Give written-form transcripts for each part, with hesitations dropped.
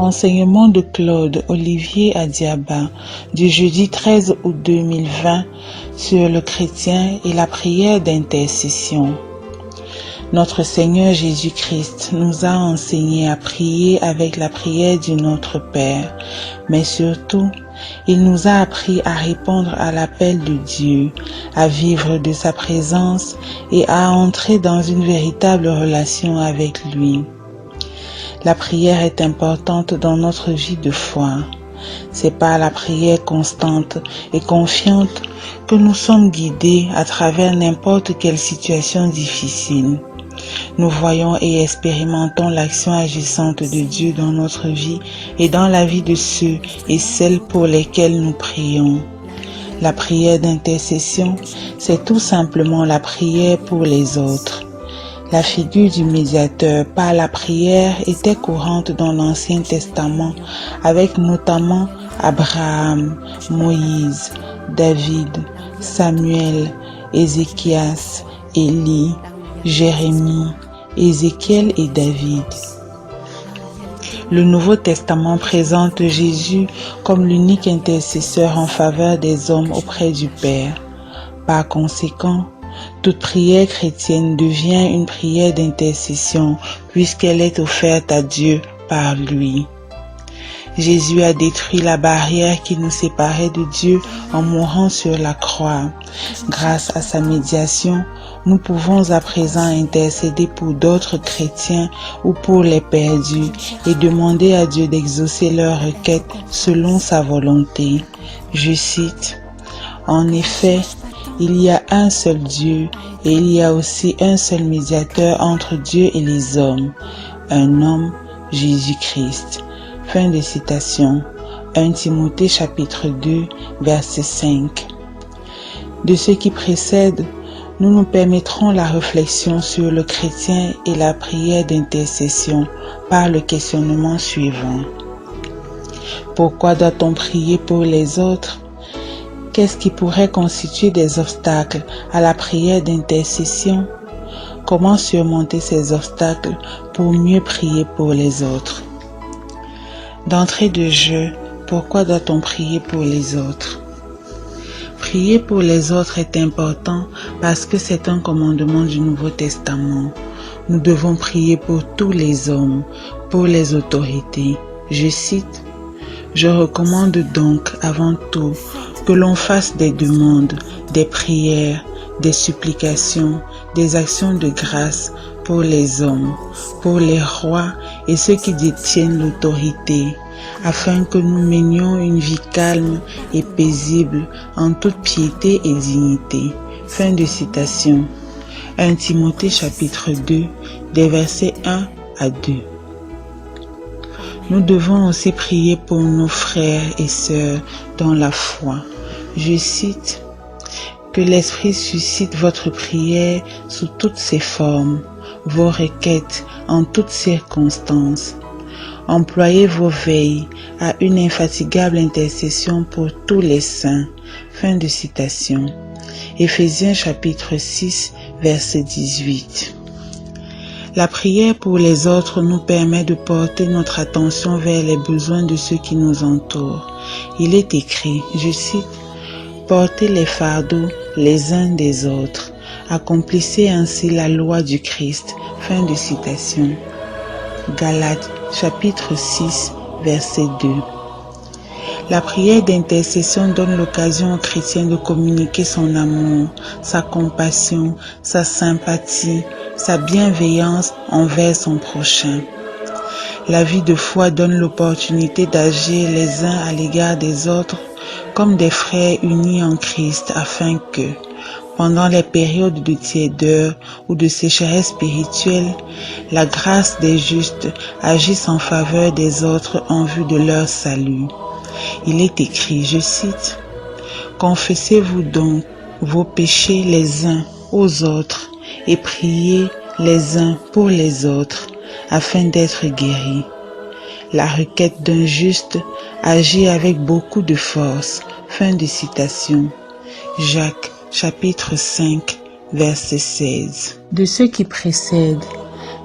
Enseignement de Claude Olivier Adiaba du jeudi 13 août 2020 sur le chrétien et la prière d'intercession. Notre Seigneur Jésus-Christ nous a enseigné à prier avec la prière du Notre Père, mais surtout, il nous a appris à répondre à l'appel de Dieu, à vivre de sa présence et à entrer dans une véritable relation avec lui. La prière est importante dans notre vie de foi. C'est par la prière constante et confiante que nous sommes guidés à travers n'importe quelle situation difficile. Nous voyons et expérimentons l'action agissante de Dieu dans notre vie et dans la vie de ceux et celles pour lesquels nous prions. La prière d'intercession, c'est tout simplement la prière pour les autres. La figure du médiateur par la prière était courante dans l'Ancien Testament, avec notamment Abraham, Moïse, David, Samuel, Ézéchias, Élie, Jérémie, Ézéchiel et David. Le Nouveau Testament présente Jésus comme l'unique intercesseur en faveur des hommes auprès du Père. Par conséquent, toute prière chrétienne devient une prière d'intercession puisqu'elle est offerte à Dieu par lui. Jésus a détruit la barrière qui nous séparait de Dieu en mourant sur la croix. Grâce à sa médiation, nous pouvons à présent intercéder pour d'autres chrétiens ou pour les perdus et demander à Dieu d'exaucer leurs requêtes selon sa volonté. Je cite, « En effet, il y a un seul Dieu et il y a aussi un seul médiateur entre Dieu et les hommes, un homme, Jésus-Christ. » Fin de citation. 1 Timothée chapitre 2, verset 5. De ce qui précède, nous nous permettrons la réflexion sur le chrétien et la prière d'intercession par le questionnement suivant. Pourquoi doit-on prier pour les autres? Qu'est-ce qui pourrait constituer des obstacles à la prière d'intercession? Comment surmonter ces obstacles pour mieux prier pour les autres? D'entrée de jeu, pourquoi doit-on prier pour les autres? Prier pour les autres est important parce que c'est un commandement du Nouveau Testament. Nous devons prier pour tous les hommes, pour les autorités. Je cite, « Je recommande donc avant tout que l'on fasse des demandes, des prières, des supplications, des actions de grâce pour les hommes, pour les rois et ceux qui détiennent l'autorité, afin que nous menions une vie calme et paisible en toute piété et dignité. » Fin de citation. 1 Timothée chapitre 2, des versets 1 à 2. Nous devons aussi prier pour nos frères et sœurs dans la foi. Je cite, « Que l'Esprit suscite votre prière sous toutes ses formes, vos requêtes en toutes circonstances. Employez vos veilles à une infatigable intercession pour tous les saints. » Fin de citation. Éphésiens chapitre 6, verset 18. La prière pour les autres nous permet de porter notre attention vers les besoins de ceux qui nous entourent. Il est écrit, je cite, « Portez les fardeaux les uns des autres. Accomplissez ainsi la loi du Christ. » Fin de citation. Galates chapitre 6, verset 2. La prière d'intercession donne l'occasion aux chrétiens de communiquer son amour, sa compassion, sa sympathie, sa bienveillance envers son prochain. La vie de foi donne l'opportunité d'agir les uns à l'égard des autres comme des frères unis en Christ afin que, pendant les périodes de tiédeur ou de sécheresse spirituelle, la grâce des justes agisse en faveur des autres en vue de leur salut. Il est écrit, je cite, « Confessez-vous donc vos péchés les uns aux autres et priez les uns pour les autres afin d'être guéris. » La requête d'un juste agit avec beaucoup de force. Fin de citation. Jacques chapitre 5, verset 16. De ce qui précède,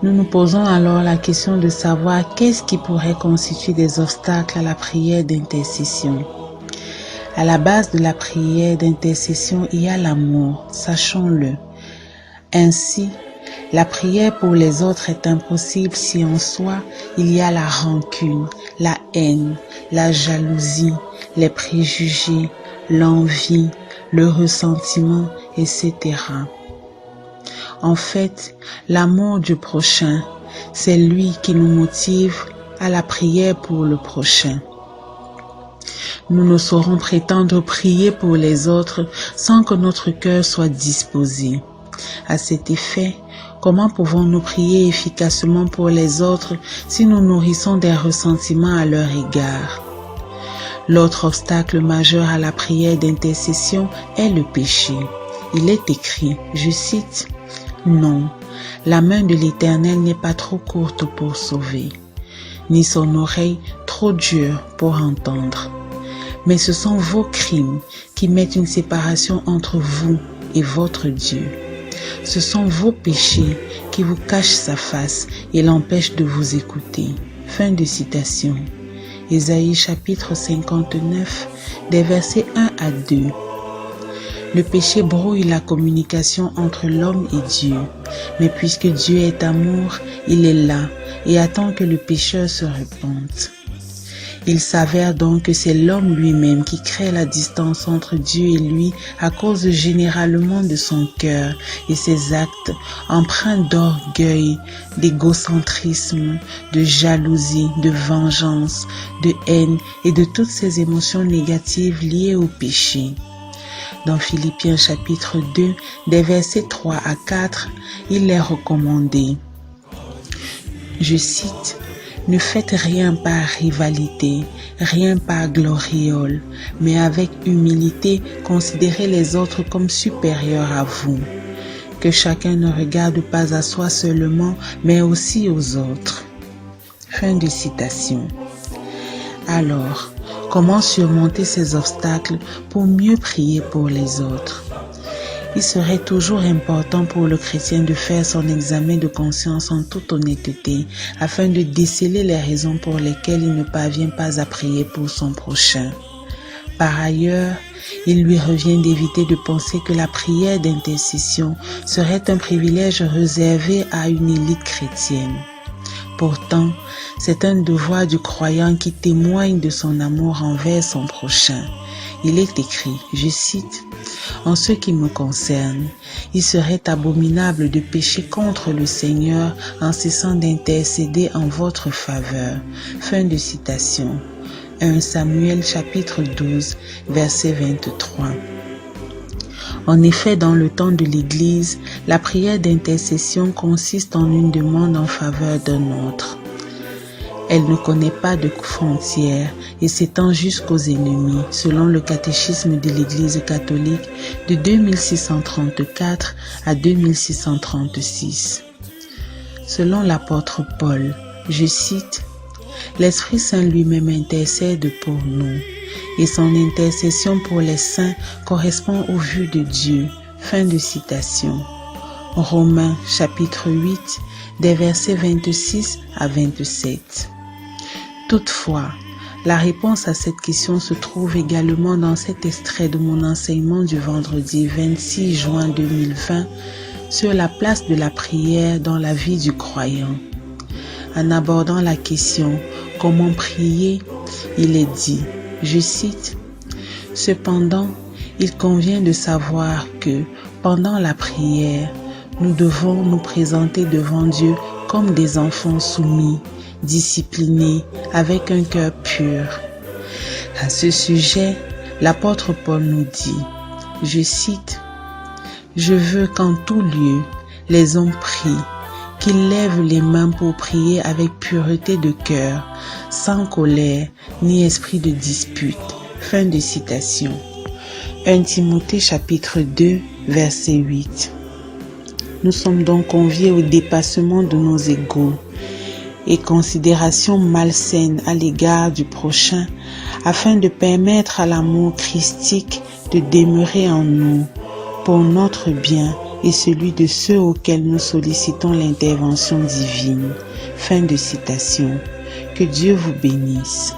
Nous nous posons alors la question de savoir qu'est-ce qui pourrait constituer des obstacles à la prière d'intercession. À la base de la prière d'intercession, il y a l'amour, sachons-le. Ainsi, la prière pour les autres est impossible si en soi il y a la rancune, la haine, la jalousie, les préjugés, l'envie, le ressentiment, etc. En fait, l'amour du prochain, c'est lui qui nous motive à la prière pour le prochain. Nous ne saurons prétendre prier pour les autres sans que notre cœur soit disposé. À cet effet, comment pouvons-nous prier efficacement pour les autres si nous nourrissons des ressentiments à leur égard? L'autre obstacle majeur à la prière d'intercession est le péché. Il est écrit, je cite, « Non, la main de l'Éternel n'est pas trop courte pour sauver, ni son oreille trop dure pour entendre. Mais ce sont vos crimes qui mettent une séparation entre vous et votre Dieu. Ce sont vos péchés qui vous cachent sa face et l'empêchent de vous écouter. » Fin de citation. Ésaïe chapitre 59, des versets 1 à 2. Le péché brouille la communication entre l'homme et Dieu. Mais puisque Dieu est amour, il est là et attend que le pécheur se repente. Il s'avère donc que c'est l'homme lui-même qui crée la distance entre Dieu et lui à cause généralement de son cœur et ses actes empreints d'orgueil, d'égocentrisme, de jalousie, de vengeance, de haine et de toutes ces émotions négatives liées au péché. Dans Philippiens chapitre 2, des versets 3 à 4, il est recommandé. Je cite, « Ne faites rien par rivalité, rien par gloriole, mais avec humilité, considérez les autres comme supérieurs à vous. Que chacun ne regarde pas à soi seulement, mais aussi aux autres. » Fin de citation. Alors, comment surmonter ces obstacles pour mieux prier pour les autres? Il serait toujours important pour le chrétien de faire son examen de conscience en toute honnêteté afin de déceler les raisons pour lesquelles il ne parvient pas à prier pour son prochain. Par ailleurs, il lui revient d'éviter de penser que la prière d'intercession serait un privilège réservé à une élite chrétienne. Pourtant, c'est un devoir du croyant qui témoigne de son amour envers son prochain. Il est écrit, je cite, « En ce qui me concerne, il serait abominable de pécher contre le Seigneur en cessant d'intercéder en votre faveur. » Fin de citation. 1 Samuel chapitre 12, verset 23. En effet, dans le temps de l'Église, la prière d'intercession consiste en une demande en faveur d'un autre. Elle ne connaît pas de frontières et s'étend jusqu'aux ennemis, selon le catéchisme de l'Église catholique de 2634 à 2636. Selon l'apôtre Paul, je cite, « L'Esprit Saint lui-même intercède pour nous, et son intercession pour les saints correspond aux vues de Dieu. » Fin de citation. Romains chapitre 8, des versets 26 à 27. Toutefois, la réponse à cette question se trouve également dans cet extrait de mon enseignement du vendredi 26 juin 2020 sur la place de la prière dans la vie du croyant. En abordant la question « Comment prier ?», il est dit, je cite, « Cependant, il convient de savoir que, pendant la prière, nous devons nous présenter devant Dieu comme des enfants soumis, disciplinés, avec un cœur pur. » À ce sujet, l'apôtre Paul nous dit, je cite, « Je veux qu'en tout lieu, les hommes prient, qu'ils lèvent les mains pour prier avec pureté de cœur, sans colère ni esprit de dispute. » Fin de citation. 1 Timothée chapitre 2, verset 8. Nous sommes donc conviés au dépassement de nos égos et considérations malsaines à l'égard du prochain, afin de permettre à l'amour christique de demeurer en nous, pour notre bien et celui de ceux auxquels nous sollicitons l'intervention divine. Fin de citation. Que Dieu vous bénisse.